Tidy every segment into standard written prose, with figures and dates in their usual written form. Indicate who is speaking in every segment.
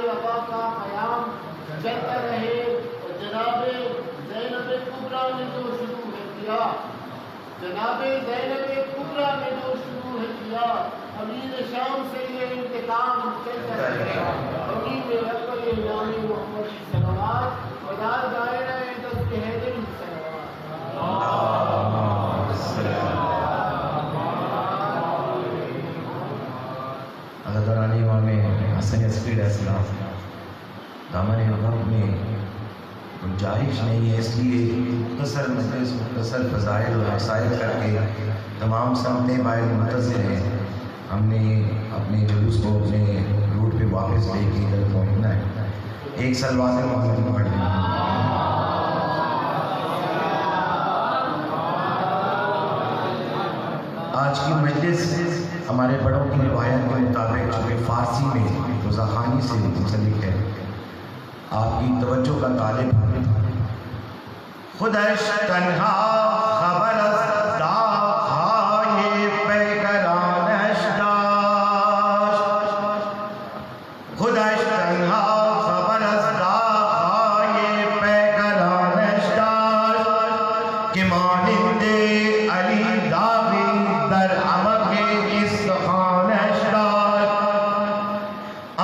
Speaker 1: वबा का क़याम चलता रहे। और जनाब ज़ैनब कुबरा ने जो शुरू है किया, जनाब ज़ैनब कुबरा ने जो शुरू है किया, अमीर शाम से ये इंतकाम चलता रहेगा। अमीर अकबर इमाम मोहम्मद की सलावत वदार दायरा दस के हैदरी सलावत।
Speaker 2: हज़रात इमाम हसन अस्करी अलैहिस्सलाम दामन वक़्त में गुंजाइश नहीं है, इसलिए मुख्तसर मजलिस मुख्तसर फ़ज़ाइल और मसाइल करके तमाम समते बाइल मुंतज़िर हैं। हमने अपने जुलूस को अपने रूट पे वापस लेके इधर पहुँचना है। एक सलवात मोहम्मद पढ़ लें। आज की मजलिस हमारे बड़ों की रिवायत के मुताबिक जो कि फ़ारसी में रज़ाख़ानी से मुंसलिक है, आपकी तवज्जो का तालिब खुदश तन्हा खबर खुदश तन्हा खबर के मानिंदे अली दावी दर अमके इस खानशदार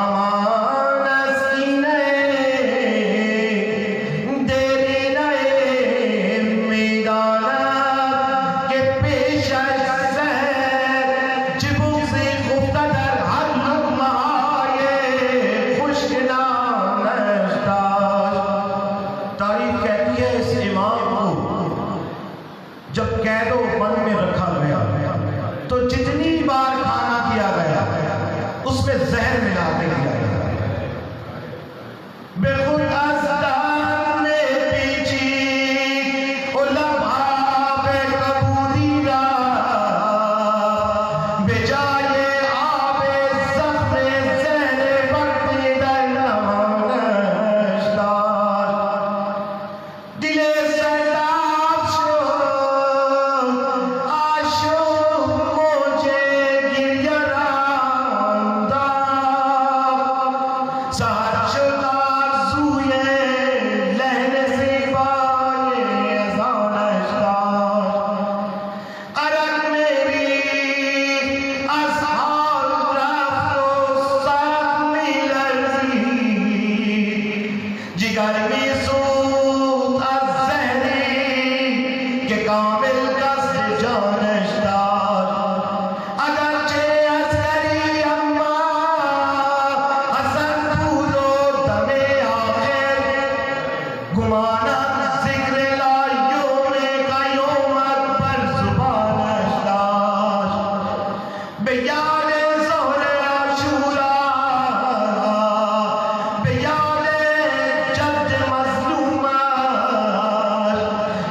Speaker 2: अमान सीने देरी नए मैदान के पेश जिबू से गुफ्ता दर हर लम्हाए खुशनानशदार। तारीफ कहती है इस इमाम को जब कैदो बंद में रखा गया तो जितनी बार खाना किया गया उसमें जहर मिला के दिया गया। बेखुद अज़दार ने पीछी उलमा पे कबूलिया बेजाए आबे ज़ख्रे ज़हरे वक्ति दर नवानशदार दिले सैलाब शो आशो मोजे गिरियरांदा साचुदा जुए लहने से बाये अज़ानशदार अरक मेरी असहार रफ्तो साथ मिलती जिगर में सूत अज़हरी के कामिल कस्द जानशदार अगरचे अस्करी अम्मा हसन फूलो दमे आखिर गुमाना जिक्र लायो में कयोमत पर जुबानशदार बेयाले ज़ोहरे आशूरा बेयाले जद मज़लूमार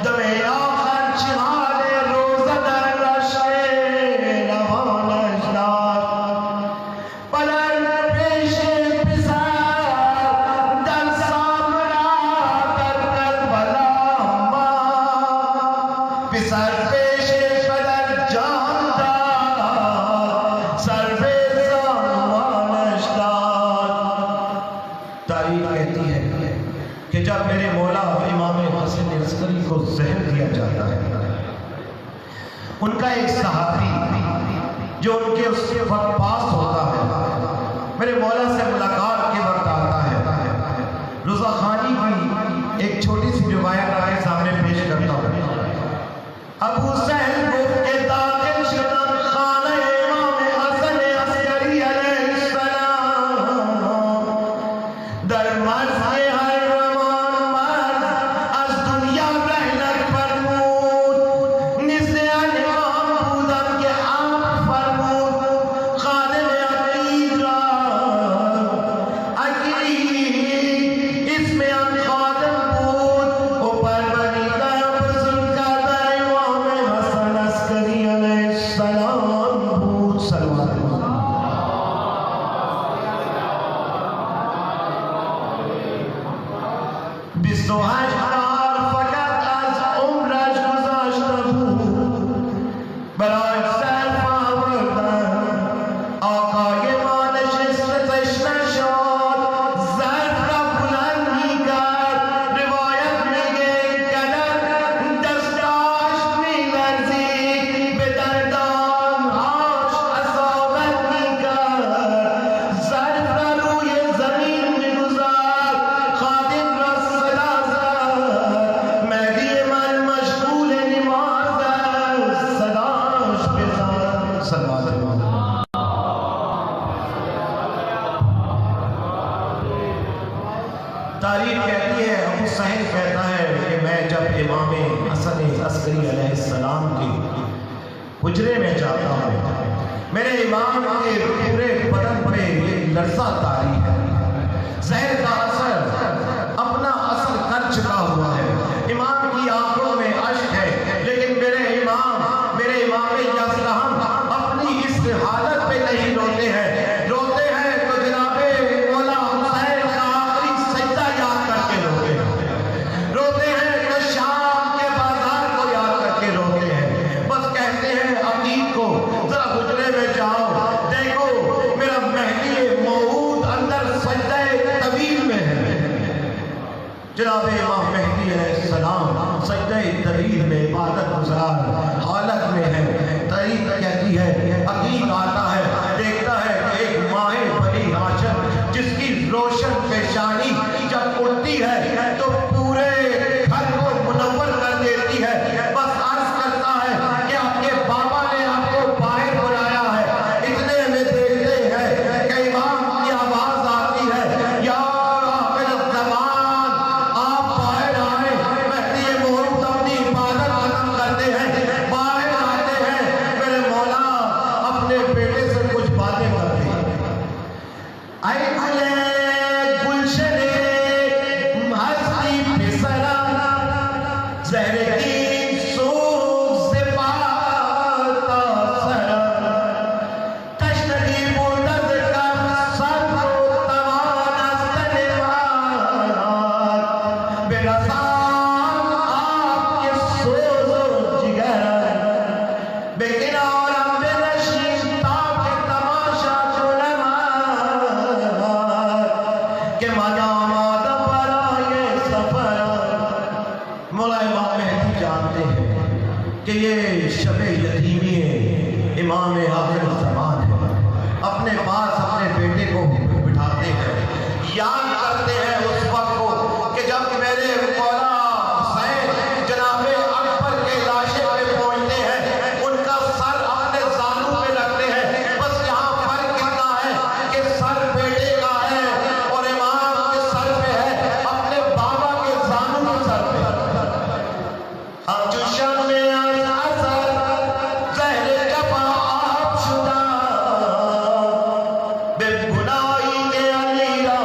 Speaker 2: दमे आखिर चिहाले रोज़ा दर रशे रवानशदार पलर पेशे पिसार दर सामरा दर करबला अम्मा पिसर पेशे पलर जानदार सर्वे ज़ानवानशदार। तारीफ कहती है कि जब मेरे मौला इमाम हसन अस्करी को जहर दिया जाता है, उनका एक सहाबी जो उनके उसके वक्त पास होता है, मेरे मौला से मुलाकात के वक्त आता है। रज़ाख़ानी की एक छोटी सी रिवायत आपके सामने पेश करता हूँ। अबू सहल गुफ़्त के दाखिल शुदा खाने इमाम हसन अस्करी अलैहिस्सलाम दर मर्ज़ के हर रवान मर्ज़ अज़ दुनिया रहलत फरमूद निस्यान इमाम बूदम के आप फरमूद खादिम अकीद रा अकीद इसमें हम खादिम बूद ऊपर बनी गया बुज़ुर्ग का इमाम हसन अस्करी अलैहिस्सलाम बूद सलवात बिस्तो हजार फकत अज उम्रज गुज़श्त بود برای سر آوردن آقای ما نشست تشنه شد तारीख कहती है, अबू सहील कहता है कि मैं जब इमाम हसन अस्करी अलैहिस्सलाम के हुजरे में जाता हूँ, मेरे इमाम के पूरे बदन पे एक लर्जा तारी है, जहर का असर अपना असर कर चुका हुआ है, इमाम की आंखों में अश्क है, लेकिन मेरे इमाम यज़दान अपनी इस हालत पे नहीं रोते हैं। रोते हैं तो जनाबे मौला हुसैन का आखिरी सजदा याद करके रोते हैं, रोते हैं तो शाम के बाजार को याद करके रोते हैं। बस कहते हैं अकीद को जरा हुजरे में जाओ, देखो मेरा महदी मौऊद अंदर सजदा तवील में है। जनाब इमाम मेहदी अलैहिस्सलाम सजदा तवील में इबादत गुजार हालत में है। तारीख कहती है, अकीद आता है, देखता है कि एक माए बनी हाशर जिसकी रोशन पेशानी जब उठती है तो पूरे घर को मुनव्वर कर देती है। बस अर्ज करता है कि आपके बाबा ने आपको बाहर बुलाया है। इतने में देखते हैं कि इमाम की आवाज आती है, या आखिर ज़मान आप बाहर आए। मेहदी मौऊद अपनी इबादत खत्म करते हैं, बाहर आते हैं, मेरे मौला अपने बेटे से कुछ बातें करते हैं। कि ये शब यतीमी इमाम आखिर ज़मान है। अपने पास अपने बेटे को बिठाते हैं, याद करते हैं उस वक्त को कि जब मेरे मौला हुसैन जनाबे अकबर के लाशे पे पहुंचते हैं, उनका सर अपने ज़ानू पे रखते हैं। बस यहाँ फर्क इतना है कि सर बेटे का है और इमाम के सर पे है अपने बाबा के ज़ानू के सर पे। बेगुनाही के अली रा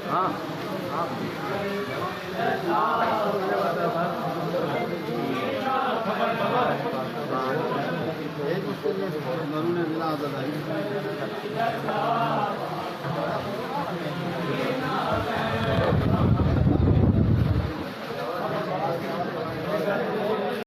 Speaker 1: हाँ